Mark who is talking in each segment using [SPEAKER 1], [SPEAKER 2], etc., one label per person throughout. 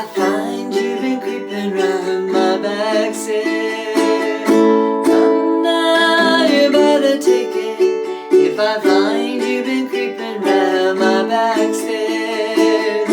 [SPEAKER 1] I find you've been creeping round my backstairs, now you better take it. If I find you've been creeping round my backstairs.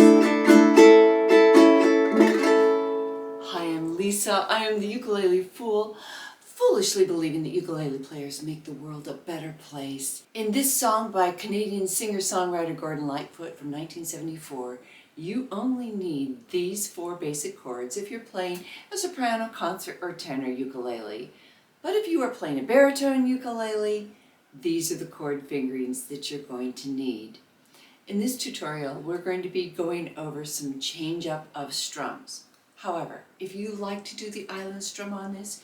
[SPEAKER 1] Hi, I'm Lisa. I am the ukulele fool, foolishly believing that ukulele players make the world a better place. In this song by Canadian singer-songwriter Gordon Lightfoot from 1974, you only need these 4 basic chords if you're playing a soprano, concert, or tenor ukulele. But if you are playing a baritone ukulele, these are the chord fingerings that you're going to need. In this tutorial, we're going to be going over some change up of strums. However, if you like to do the island strum on this,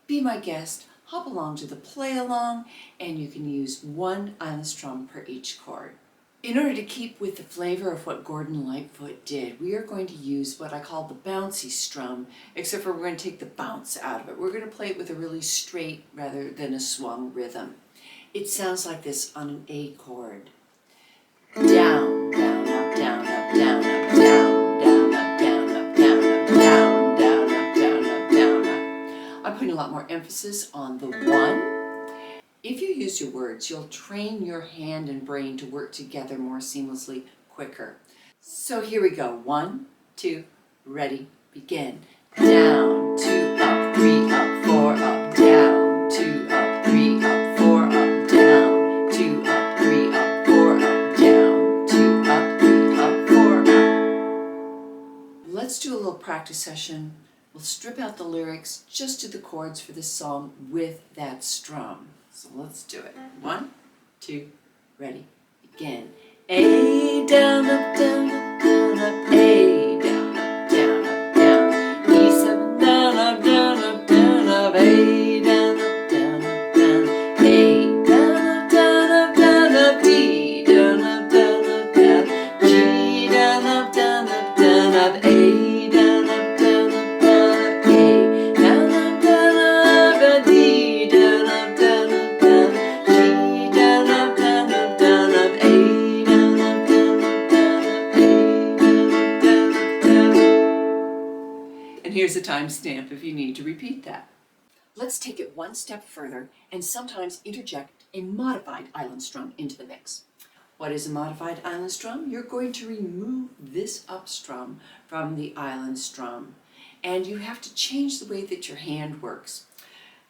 [SPEAKER 1] be my guest, hop along to the play along, and you can use 1 island strum per each chord. In order to keep with the flavor of what Gordon Lightfoot did, we are going to use what I call the bouncy strum, except for we're going to take the bounce out of it. We're going to play it with a really straight rather than a swung rhythm. It sounds like this on an A chord. Down, down, up, down, up, down, up, down, down, up, down, up, down, up, down, down, up, down, up, down, up. I'm putting a lot more emphasis on the 1. If you use your words, you'll train your hand and brain to work together more seamlessly, quicker. So here we go. 1, 2, ready, begin. Down, 2, up, 3, up, 4, up, down, 2, up, 3, up, 4, up, down, 2, up, 3, up, 4, up, down, 2, up, 3, up, 4, up. Let's do a little practice session. We'll strip out the lyrics, just do the chords for this song with that strum. So let's do it. 1, 2, ready, begin. A, down, up, down, up, down, up, A, down, up, down, up, down, E7, down, up, down, up, down, up, A, down, up, down, up, down, A, down, up, down, up, down, up, D, down, up, down, up, down, G, down, up, down, up, down, up, A, down, up, down, up, down, up, A, down, up, down, up, D, down, up, down, up, down, G, down, up, down, up, down, up, A, down, up, down, up, down, up, A, down, up, down, up, down. And here's a timestamp if you need to repeat that. Let's take it one step further and sometimes interject a modified island strum into the mix. What is a modified island strum? You're going to remove this up strum from the island strum, and you have to change the way that your hand works.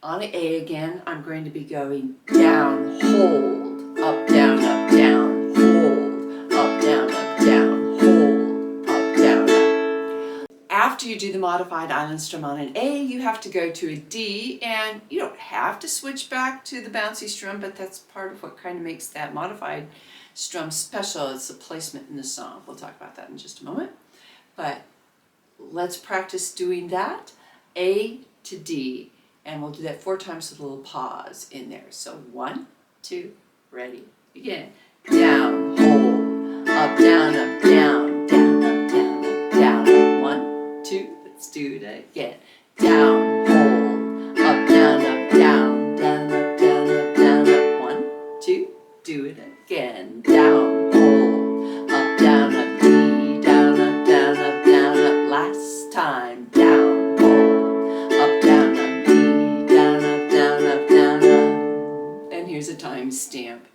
[SPEAKER 1] On an A again, I'm going to be going down, hold, up, down, hold, up, down, hold, up, down, up. After you do the modified island strum on an A, you have to go to a D, and you don't have to switch back to the bouncy strum, but that's part of what kind of makes that modified strum special. It's the placement in the song. We'll talk about that in just a moment. But let's practice doing that. A to D, and we'll do that 4 times with a little pause in there. So 1, 2, ready, begin. Down, hold, up, down, up, down, down, up, down, up, down, up. 1, 2, let's do it again. Down, hold, up, down, up, down, down, up, down, up, down, up. 1, 2, do it again. Down, hold, up, down, up, D, down, up, down, up, down, up. Last time. Down, hold, up, down, up, D, down, up, down, up, down, up. And here's a time stamp.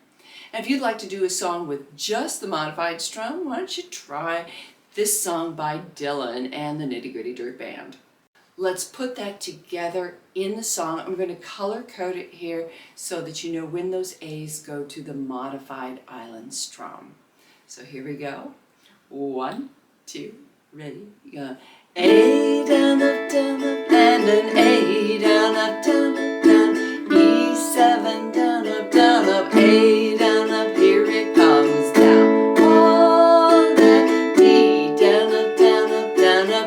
[SPEAKER 1] And if you'd like to do a song with just the modified strum, why don't you try this song by Dylan and the Nitty Gritty Dirt Band. Let's put that together in the song. I'm going to color code it here so that you know when those A's go to the modified island strum. So here we go. 1, 2, ready, go. A, down, up, and an A, down, up, down, E7, down, up, A, down, up, here it comes, down, all that, D, down, up, G, down, up, A,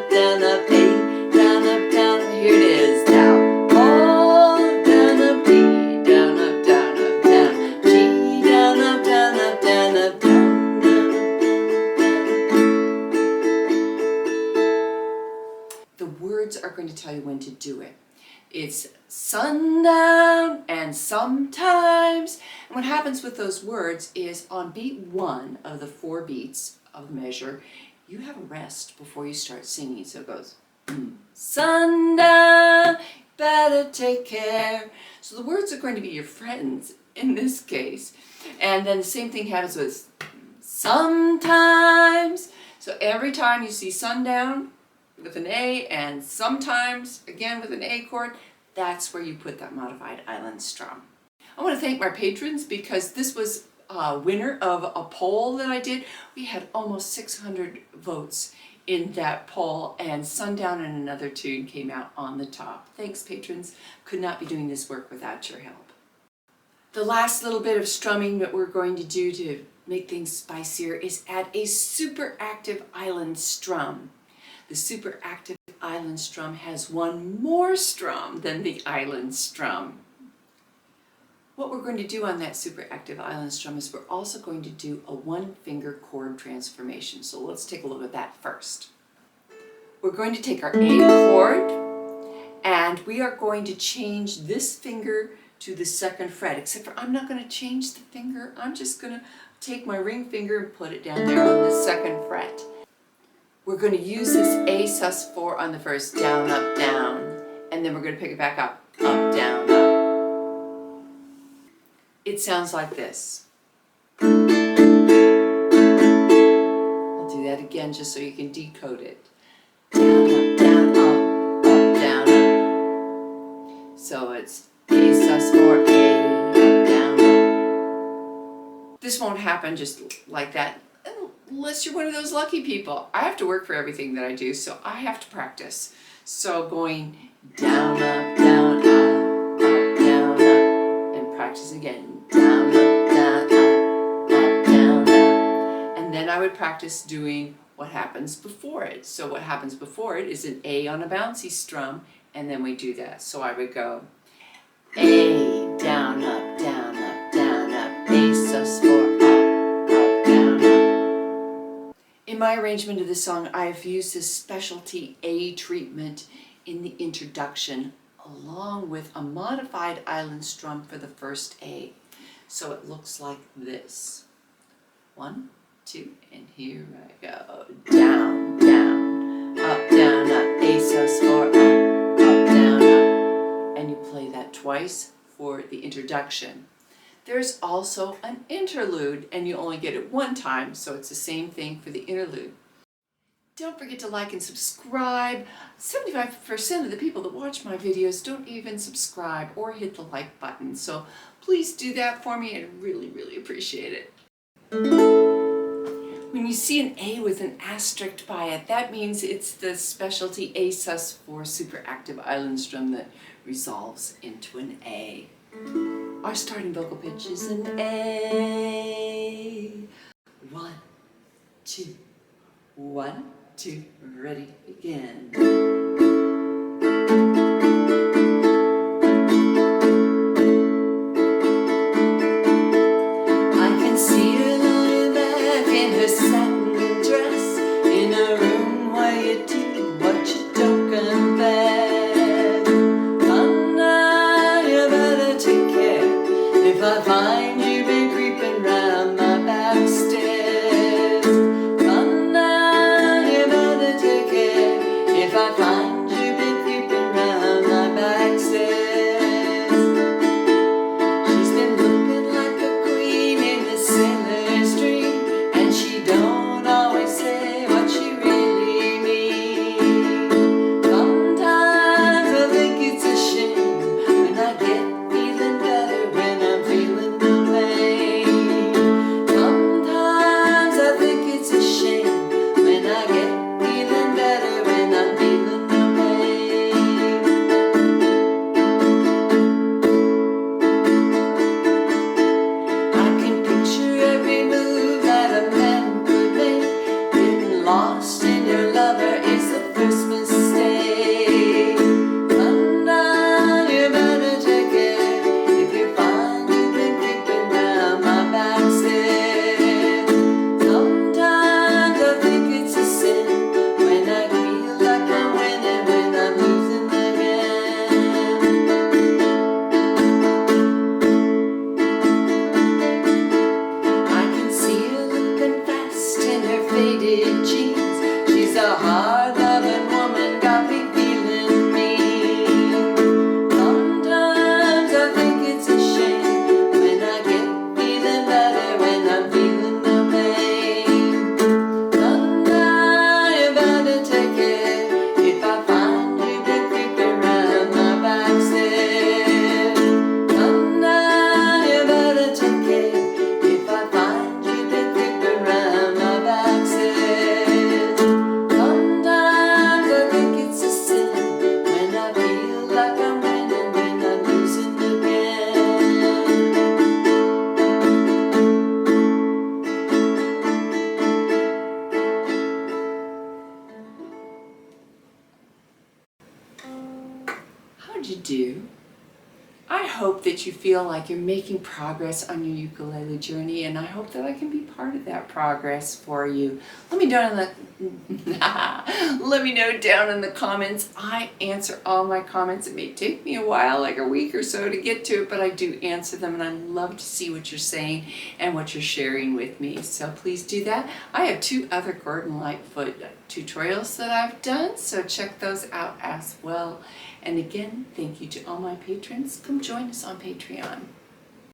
[SPEAKER 1] down, up, here it is, down, all down, up, D, down, up, G, down, up, down, down. The words are going to tell you when to do it. It's sundown and sometimes. And what happens with those words is on beat 1 of the 4 beats of measure, you have a rest before you start singing. So it goes, sundown, better take care. So the words are going to be your friends in this case. And then the same thing happens with sometimes. So every time you see sundown with an A and sometimes again with an A chord, that's where you put that modified island strum. I want to thank my patrons because this was a winner of a poll that I did. We had almost 600 votes in that poll, and Sundown and Another Tune came out on the top. Thanks, patrons. Could not be doing this work without your help. The last little bit of strumming that we're going to do to make things spicier is add a super active island strum. The super active island strum has one more strum than the island strum. What we're going to do on that super active island strum is we're also going to do a one-finger chord transformation. So let's take a look at that first. We're going to take our A chord and we are going to change this finger to the second fret, except for I'm not going to change the finger. I'm just going to take my ring finger and put it down there on the second fret. We're going to use this A sus4 on the first, down, up, down, and then we're going to pick it back up, down, up. It sounds like this. I'll do that again just so you can decode it. Down, up, down, up. So it's A sus4, A, up, down, up. This won't happen just like that unless you're one of those lucky people. I have to work for everything that I do, so I have to practice. So going down, up, down, up, down, up, and practice again. Down, up, down, up, down, up. And then I would practice doing what happens before it. So what happens before it is an A on a bouncy strum, and then we do that. So I would go A, down, up, down, up, down, up, A sus4, up, down, up. In my arrangement of this song, I have used this specialty A treatment in the introduction along with a modified island strum for the first A. So it looks like this. 1, 2, and here I go. Down, down, up, A sus4, up, down, up. And you play that twice for the introduction. There's also an interlude, and you only get it one time, so it's the same thing for the interlude. Don't forget to like and subscribe. 75% of the people that watch my videos don't even subscribe or hit the like button, so please do that for me. I'd really, really appreciate it. When you see an A with an asterisk by it, that means it's the specialty A sus4 super active island strum that resolves into an A. Our starting vocal pitch is an A. 1, 2, 1, 2, ready, begin. I can see her lying back in her satin dress, in a room where you do what you don't confess. Come now, you better take care if I find you been creeping round my back stairs. Come now, you better take care if I find hope that you feel like you're making progress on your ukulele journey, and I hope that I can be part of that progress for you. Let me know let me know down in the comments. I answer all my comments. It may take me a while, like a week or so, to get to it, but I do answer them, and I love to see what you're saying and what you're sharing with me. So please do that. I have 2 other Gordon Lightfoot tutorials that I've done, so check those out as well. And again, thank you to all my patrons. Come join us on Patreon.